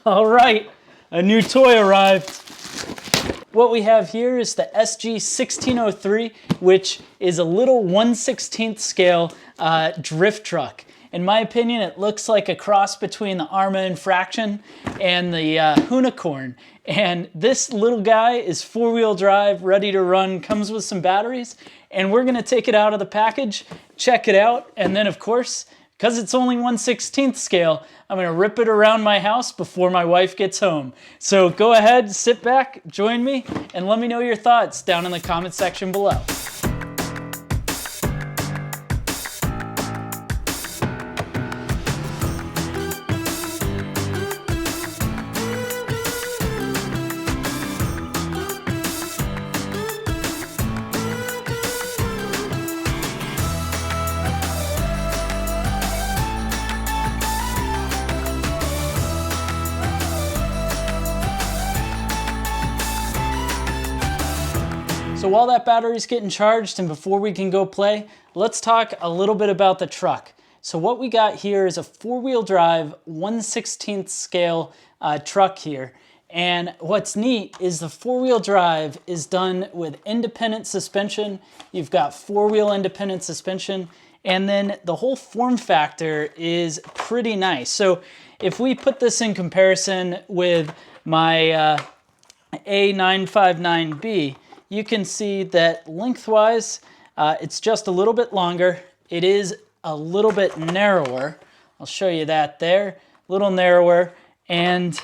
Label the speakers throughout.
Speaker 1: All right, a new toy arrived. What we have here is the SG-1603, which is a little 1/16 scale drift truck. In my opinion, it looks like a cross between the Arma Infraction and the Unicorn. And this little guy is four-wheel drive, ready to run, comes with some batteries, and we're gonna take it out of the package, check it out, and then of course, because it's only 1/16 scale, I'm gonna rip it around my house before my wife gets home. So go ahead, sit back, join me, and let me know your thoughts down in the comment section below. So while that battery's getting charged and before we can go play, let's talk a little bit about the truck. So what we got here is a four-wheel drive 1/16 scale truck here. And what's neat is the four-wheel drive is done with independent suspension. You've got four-wheel independent suspension, and then the whole form factor is pretty nice. So if we put this in comparison with my A959B, you can see that lengthwise, it's just a little bit longer. It is a little bit narrower. I'll show you that there, a little narrower. And,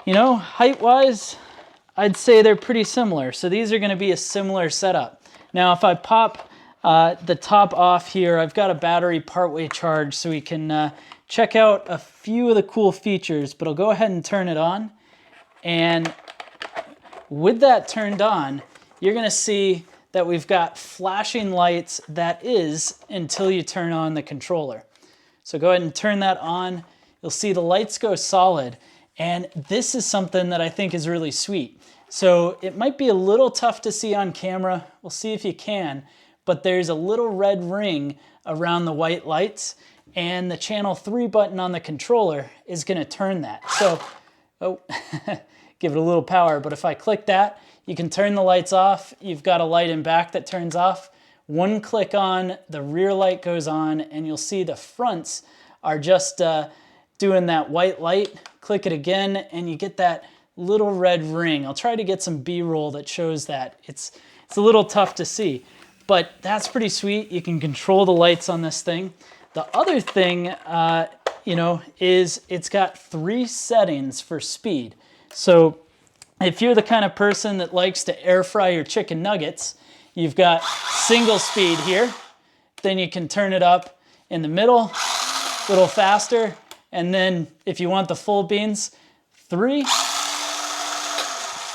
Speaker 1: you know, height-wise, I'd say they're pretty similar. So these are gonna be a similar setup. Now, if I pop the top off here, I've got a battery partway charged so we can check out a few of the cool features, but I'll go ahead and turn it on. And with that turned on, you're gonna see that we've got flashing lights, that is, until you turn on the controller. So go ahead and turn that on. You'll see the lights go solid. And this is something that I think is really sweet. So it might be a little tough to see on camera. We'll see if you can, but there's a little red ring around the white lights, and the channel 3 button on the controller is gonna turn that. So, give it a little power, but if I click that, you can turn the lights off. You've got a light in back that turns off. One click on, the rear light goes on, and you'll see the fronts are just doing that white light. Click it again, and you get that little red ring. I'll try to get some B-roll that shows that. It's a little tough to see, but that's pretty sweet. You can control the lights on this thing. The other thing, is it's got 3 settings for speed. So if you're the kind of person that likes to air fry your chicken nuggets, you've got single speed here. Then you can turn it up in the middle, a little faster. And then if you want the full beans, 3,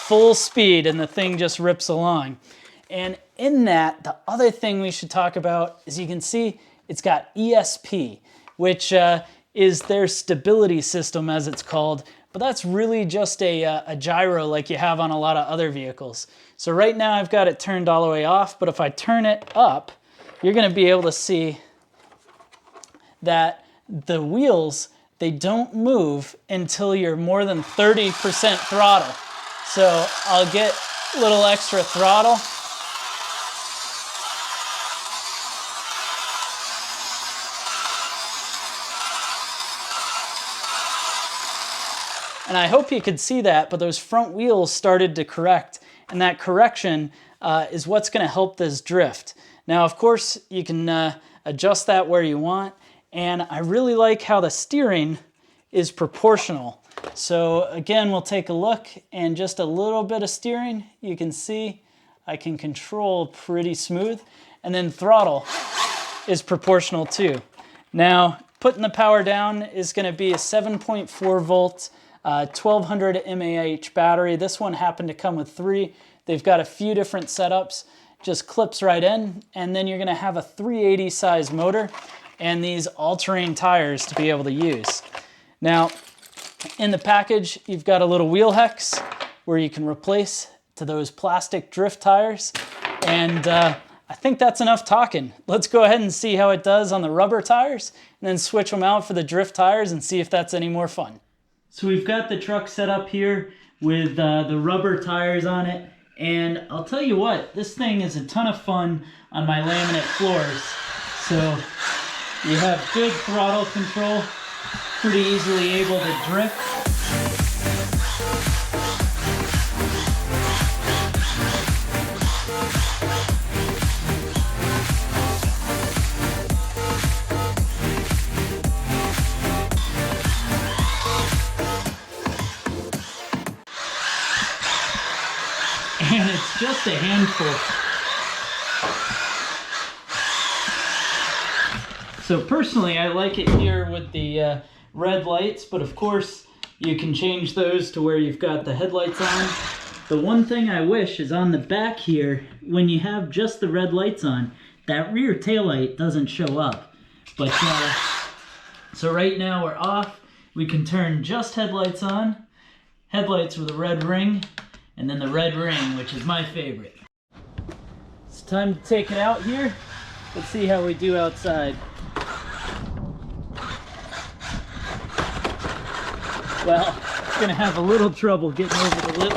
Speaker 1: full speed, and the thing just rips along. And in that, the other thing we should talk about is you can see it's got ESP, which is their stability system, as it's called. But that's really just a gyro like you have on a lot of other vehicles. So right now I've got it turned all the way off, but if I turn it up, you're gonna be able to see that the wheels, they don't move until you're more than 30% throttle. So I'll get a little extra throttle. And I hope you could see that, but those front wheels started to correct, and that correction is what's gonna help this drift. Now, of course, you can adjust that where you want, and I really like how the steering is proportional. So again, we'll take a look, and just a little bit of steering, you can see I can control pretty smooth, and then throttle is proportional too. Now, putting the power down is gonna be a 7.4 volt 1200 mAh battery. This one happened to come with 3. They've got a few different setups. Just clips right in, and then you're gonna have a 380 size motor and these all-terrain tires to be able to use. Now, in the package, you've got a little wheel hex where you can replace to those plastic drift tires. And I think that's enough talking. Let's go ahead and see how it does on the rubber tires, and then switch them out for the drift tires and see if that's any more fun. So we've got the truck set up here with the rubber tires on it, and I'll tell you what, this thing is a ton of fun on my laminate floors. So you have good throttle control, pretty easily able to drift. And it's just a handful. So personally, I like it here with the red lights, but of course you can change those to where you've got the headlights on. The one thing I wish is on the back here, when you have just the red lights on, that rear taillight doesn't show up. But so right now we're off. We can turn just headlights on, headlights with a red ring, and then the red ring, which is my favorite. It's time to take it out here. Let's see how we do outside. Well, it's gonna have a little trouble getting over the lip.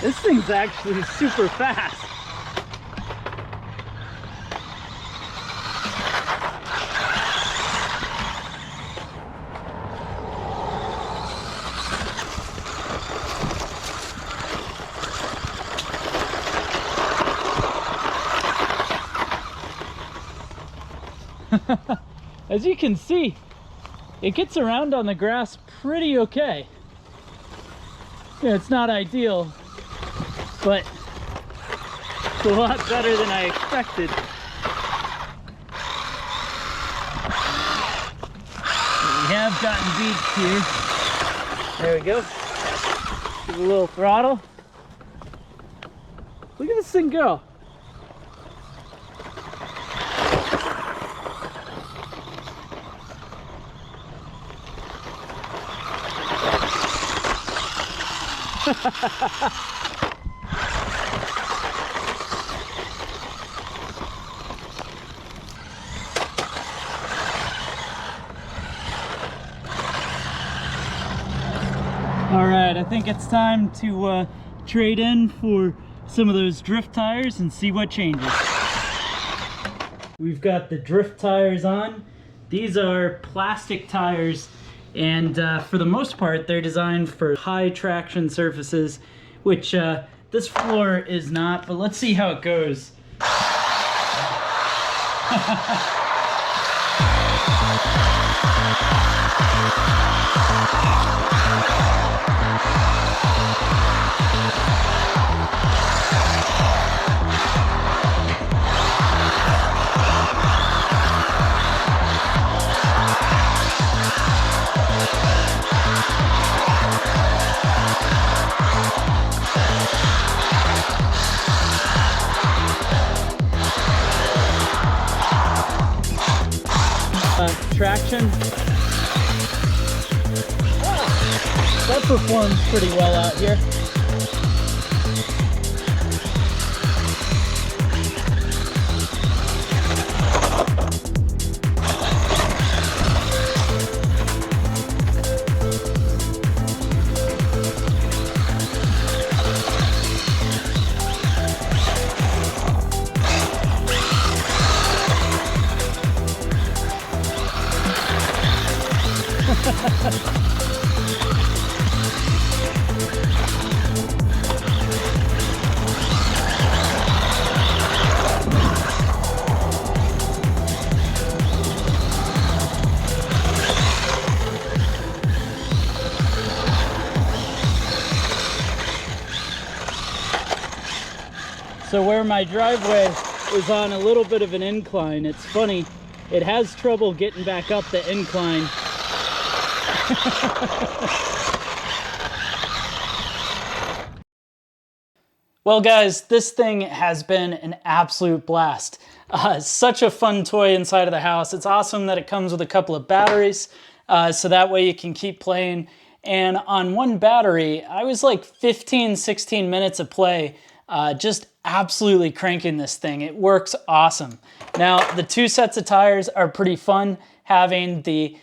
Speaker 1: This thing's actually super fast. As you can see, it gets around on the grass pretty okay. Yeah, it's not ideal, but it's a lot better than I expected. We have gotten beached here. There we go. Give it a little throttle. Look at this thing go. All right, I think it's time to trade in for some of those drift tires and see what changes. We've got the drift tires on. These are plastic tires, and for the most part, they're designed for high traction surfaces, which this floor is not, but let's see how it goes. Traction. That performs pretty well out here. So where my driveway is on a little bit of an incline, it's funny, it has trouble getting back up the incline. Well guys, this thing has been an absolute blast. Such a fun toy inside of the house. It's awesome that it comes with a couple of batteries. so that way you can keep playing. And on one battery, I was like 15, 16 minutes of play, just absolutely cranking this thing. It works awesome. Now, the 2 sets of tires are pretty fun, having the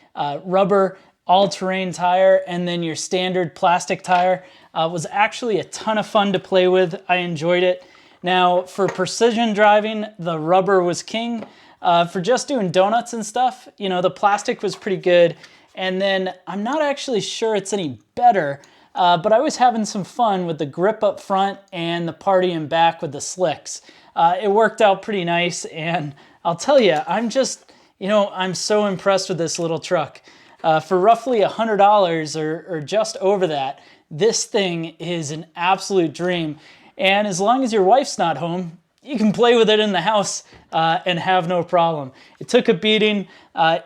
Speaker 1: rubber all-terrain tire and then your standard plastic tire was actually a ton of fun to play with. I enjoyed it. Now, for precision driving, the rubber was king. For just doing donuts and stuff, you know, the plastic was pretty good. And then I'm not actually sure it's any better, but I was having some fun with the grip up front and the party in back with the slicks. It worked out pretty nice, and I'll tell you, I'm just, you know, I'm so impressed with this little truck. For roughly $100 or just over that, this thing is an absolute dream. And as long as your wife's not home, you can play with it in the house and have no problem. It took a beating,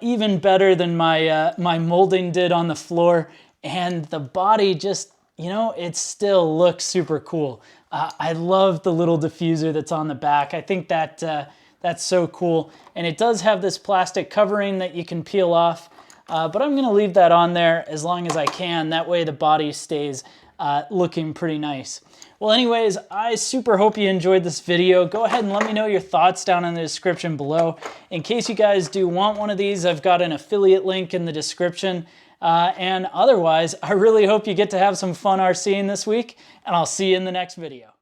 Speaker 1: even better than my molding did on the floor. And the body just, you know, it still looks super cool. I love the little diffuser that's on the back. I think that that's so cool. And it does have this plastic covering that you can peel off. But I'm gonna leave that on there as long as I can. That way the body stays looking pretty nice. Well, anyways, I super hope you enjoyed this video. Go ahead and let me know your thoughts down in the description below. In case you guys do want one of these, I've got an affiliate link in the description. And otherwise, I really hope you get to have some fun RCing this week, and I'll see you in the next video.